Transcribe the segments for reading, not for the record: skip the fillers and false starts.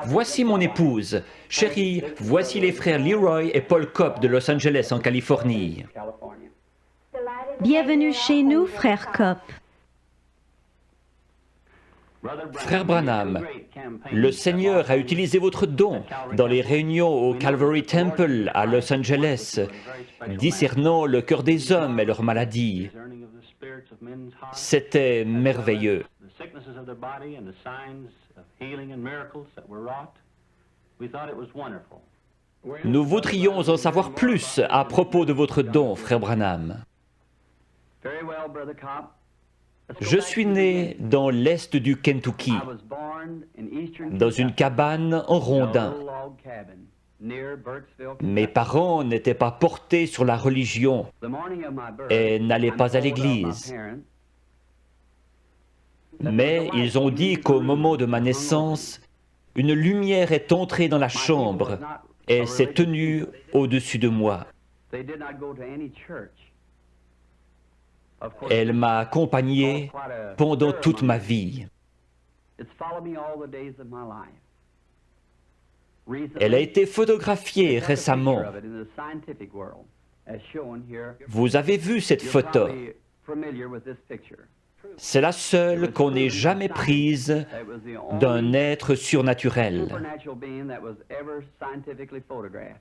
Voici mon épouse. Chérie, voici les frères Leroy et Paul Kopp de Los Angeles, en Californie. Bienvenue chez nous, frère Kopp. Frère Branham, le Seigneur a utilisé votre don dans les réunions au Calvary Temple à Los Angeles, discernant le cœur des hommes et leurs maladies. C'était merveilleux. Nous voudrions en savoir plus à propos de votre don, frère Branham. Je suis né dans l'est du Kentucky, dans une cabane en rondin. Mes parents n'étaient pas portés sur la religion et n'allaient pas à l'église. Mais ils ont dit qu'au moment de ma naissance, une lumière est entrée dans la chambre et s'est tenue au-dessus de moi. Elle m'a accompagné pendant toute ma vie. Elle a été photographiée récemment. Vous avez vu cette photo. C'est la seule qu'on ait jamais prise d'un être surnaturel.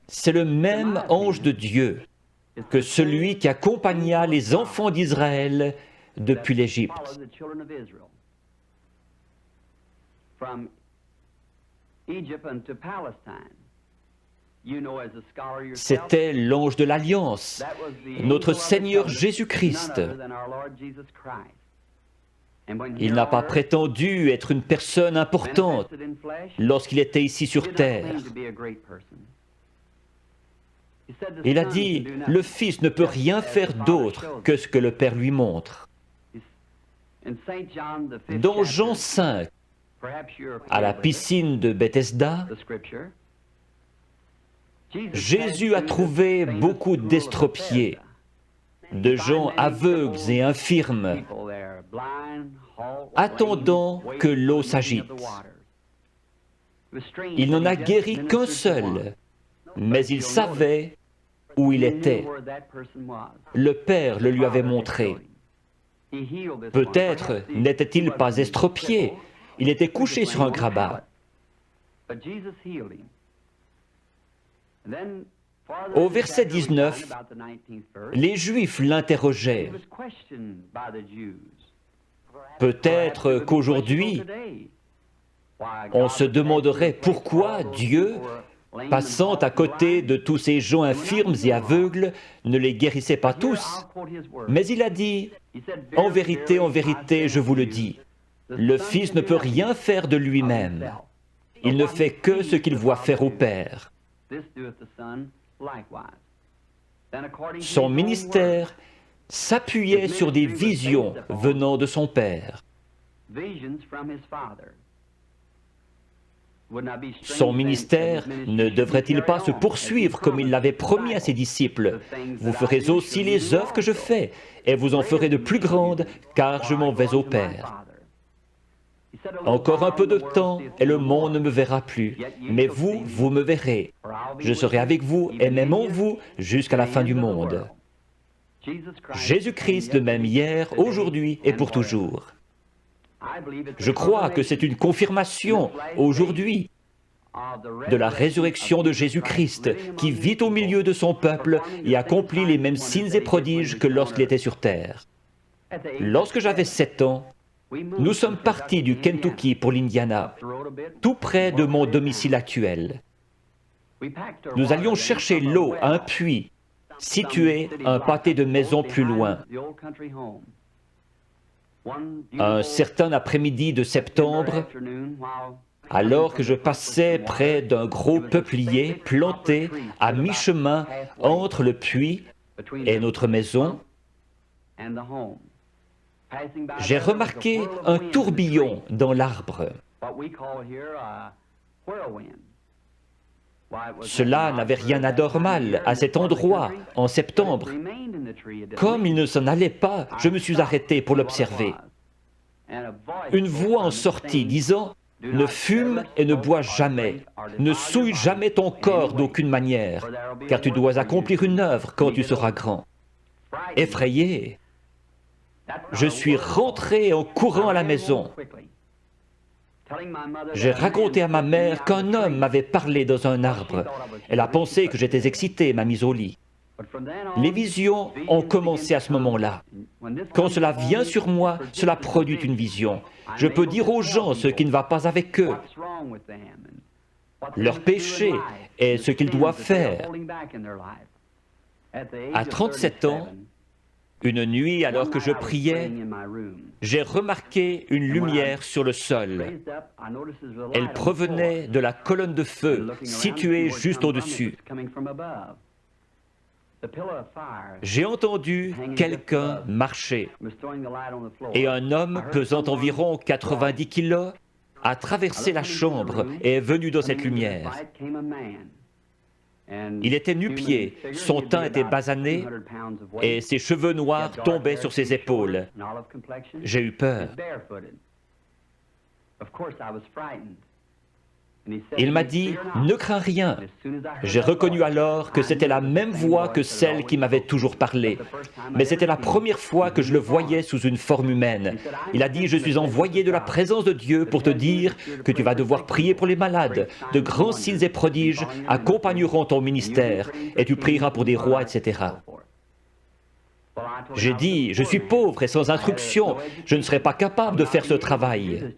C'est le même ange de Dieu que celui qui accompagna les enfants d'Israël depuis l'Égypte. C'était l'ange de l'Alliance, notre Seigneur Jésus-Christ. Il n'a pas prétendu être une personne importante lorsqu'il était ici sur terre. Il a dit, le Fils ne peut rien faire d'autre que ce que le Père lui montre. Dans Jean 5, à la piscine de Bethesda, Jésus a trouvé beaucoup d'estropiés, de gens aveugles et infirmes, attendant que l'eau s'agite. Il n'en a guéri qu'un seul, mais il savait où il était. Le Père le lui avait montré. Peut-être n'était-il pas estropié, il était couché sur un grabat. Au verset 19, les Juifs l'interrogeaient. Peut-être qu'aujourd'hui, on se demanderait pourquoi Dieu, passant à côté de tous ces gens infirmes et aveugles, ne les guérissait pas tous. Mais il a dit, en vérité, je vous le dis, le Fils ne peut rien faire de lui-même. Il ne fait que ce qu'il voit faire au Père. Son ministère s'appuyait sur des visions venant de son Père. Son ministère ne devrait-il pas se poursuivre comme il l'avait promis à ses disciples? Vous ferez aussi les œuvres que je fais, et vous en ferez de plus grandes, car je m'en vais au Père. Encore un peu de temps, et le monde ne me verra plus. Mais vous, vous me verrez. Je serai avec vous, et même en vous, jusqu'à la fin du monde. Jésus-Christ, le même hier, aujourd'hui et pour toujours. Je crois que c'est une confirmation, aujourd'hui, de la résurrection de Jésus-Christ, qui vit au milieu de son peuple et accomplit les mêmes signes et prodiges que lorsqu'il était sur terre. Lorsque j'avais 7 ans, nous sommes partis du Kentucky pour l'Indiana, tout près de mon domicile actuel. Nous allions chercher l'eau à un puits, situé à un pâté de maisons plus loin. Un certain après-midi de septembre, alors que je passais près d'un gros peuplier planté à mi-chemin entre le puits et notre maison, j'ai remarqué un tourbillon dans l'arbre. Cela n'avait rien d'anormal à cet endroit en septembre. Comme il ne s'en allait pas, je me suis arrêté pour l'observer. Une voix en sortit disant Ne fume et ne bois jamais. Ne souille jamais ton corps d'aucune manière, car tu dois accomplir une œuvre quand tu seras grand. » Effrayé, je suis rentré en courant à la maison. J'ai raconté à ma mère qu'un homme m'avait parlé dans un arbre. Elle a pensé que j'étais excité et m'a mis au lit. Les visions ont commencé à ce moment-là. Quand cela vient sur moi, cela produit une vision. Je peux dire aux gens ce qui ne va pas avec eux, leur péché et ce qu'ils doivent faire. À 37 ans, une nuit, alors que je priais, j'ai remarqué une lumière sur le sol. Elle provenait de la colonne de feu située juste au-dessus. J'ai entendu quelqu'un marcher et un homme pesant environ 90 kilos a traversé la chambre et est venu dans cette lumière. Il était nu-pied, son teint était basané et ses cheveux noirs tombaient sur ses épaules. J'ai eu peur. Il m'a dit « Ne crains rien ». J'ai reconnu alors que c'était la même voix que celle qui m'avait toujours parlé. Mais c'était la première fois que je le voyais sous une forme humaine. Il a dit « Je suis envoyé de la présence de Dieu pour te dire que tu vas devoir prier pour les malades. De grands signes et prodiges accompagneront ton ministère et tu prieras pour des rois, etc. » J'ai dit « Je suis pauvre et sans instruction. Je ne serai pas capable de faire ce travail. »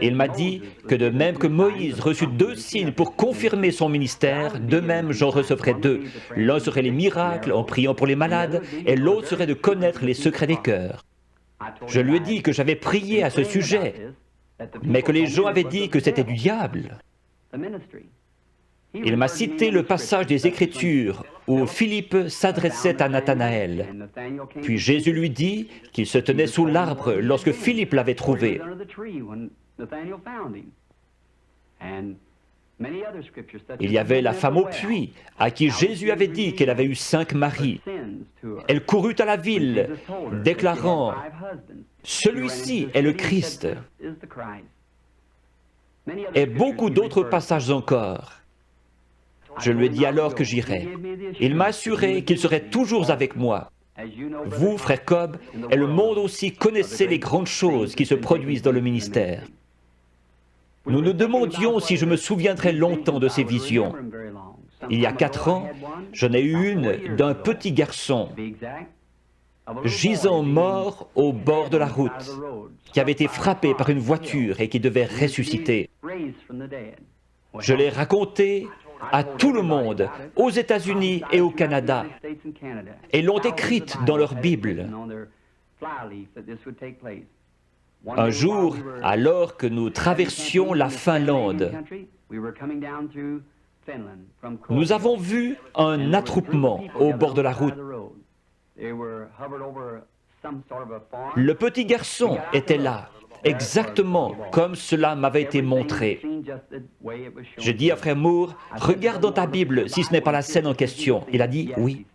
Il m'a dit que de même que Moïse reçut 2 signes pour confirmer son ministère, de même j'en recevrai 2. L'un serait les miracles en priant pour les malades et l'autre serait de connaître les secrets des cœurs. Je lui ai dit que j'avais prié à ce sujet, mais que les gens avaient dit que c'était du diable. Il m'a cité le passage des Écritures où Philippe s'adressait à Nathanaël. Puis Jésus lui dit qu'il se tenait sous l'arbre lorsque Philippe l'avait trouvé. Il y avait la femme au puits, à qui Jésus avait dit qu'elle avait eu 5 maris. Elle courut à la ville, déclarant « Celui-ci est le Christ ». Et beaucoup d'autres passages encore. Je lui ai dit alors que j'irais. Il m'a assuré qu'il serait toujours avec moi. Vous, frère Cobb, et le monde aussi connaissez les grandes choses qui se produisent dans le ministère. Nous nous demandions si je me souviendrais longtemps de ces visions. Il y a 4 ans, j'en ai eu une d'un petit garçon, gisant mort au bord de la route, qui avait été frappé par une voiture et qui devait ressusciter. Je l'ai raconté à tout le monde, aux États-Unis et au Canada, et l'ont écrite dans leur Bible. Un jour, alors que nous traversions la Finlande, nous avons vu un attroupement au bord de la route. Le petit garçon était là, exactement comme cela m'avait été montré. J'ai dit à frère Moore, regarde dans ta Bible si ce n'est pas la scène en question. Il a dit oui.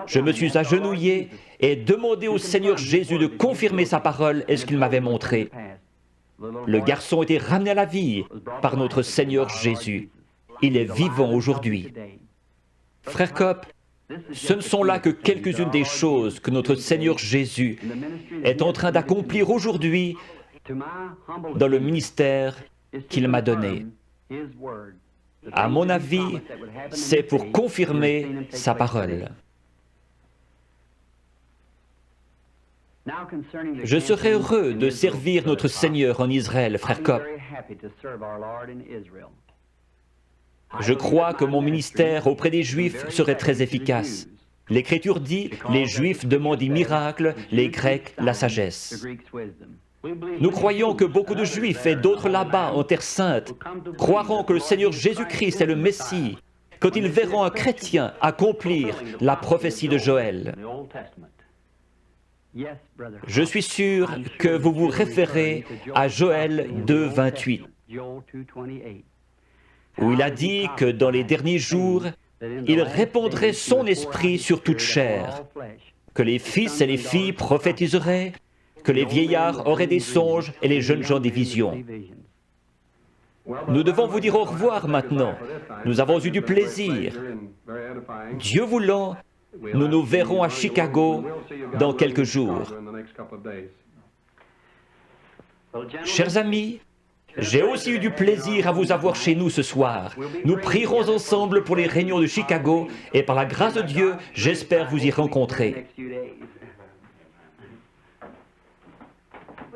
Je me suis agenouillé et demandé au Seigneur Jésus de confirmer sa parole et ce qu'il m'avait montré. Le garçon était ramené à la vie par notre Seigneur Jésus. Il est vivant aujourd'hui. Frère Copp, ce ne sont là que quelques-unes des choses que notre Seigneur Jésus est en train d'accomplir aujourd'hui dans le ministère qu'il m'a donné. À mon avis, c'est pour confirmer sa parole. Je serais heureux de servir notre Seigneur en Israël, frère Copp. Je crois que mon ministère auprès des Juifs serait très efficace. L'Écriture dit, les Juifs demandent des miracles, les Grecs la sagesse. Nous croyons que beaucoup de Juifs et d'autres là-bas en Terre Sainte croiront que le Seigneur Jésus-Christ est le Messie quand ils verront un chrétien accomplir la prophétie de Joël. Je suis sûr que vous vous référez à Joël 2, 28, où il a dit que dans les derniers jours, il répandrait son esprit sur toute chair, que les fils et les filles prophétiseraient, que les vieillards auraient des songes et les jeunes gens des visions. Nous devons vous dire au revoir maintenant. Nous avons eu du plaisir. Dieu voulant, nous nous verrons à Chicago dans quelques jours. Chers amis, j'ai aussi eu du plaisir à vous avoir chez nous ce soir. Nous prierons ensemble pour les réunions de Chicago et par la grâce de Dieu, j'espère vous y rencontrer.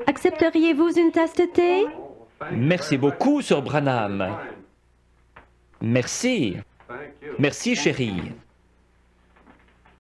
Accepteriez-vous une tasse de thé? Merci beaucoup, Sir Branham. Merci. Merci, chérie.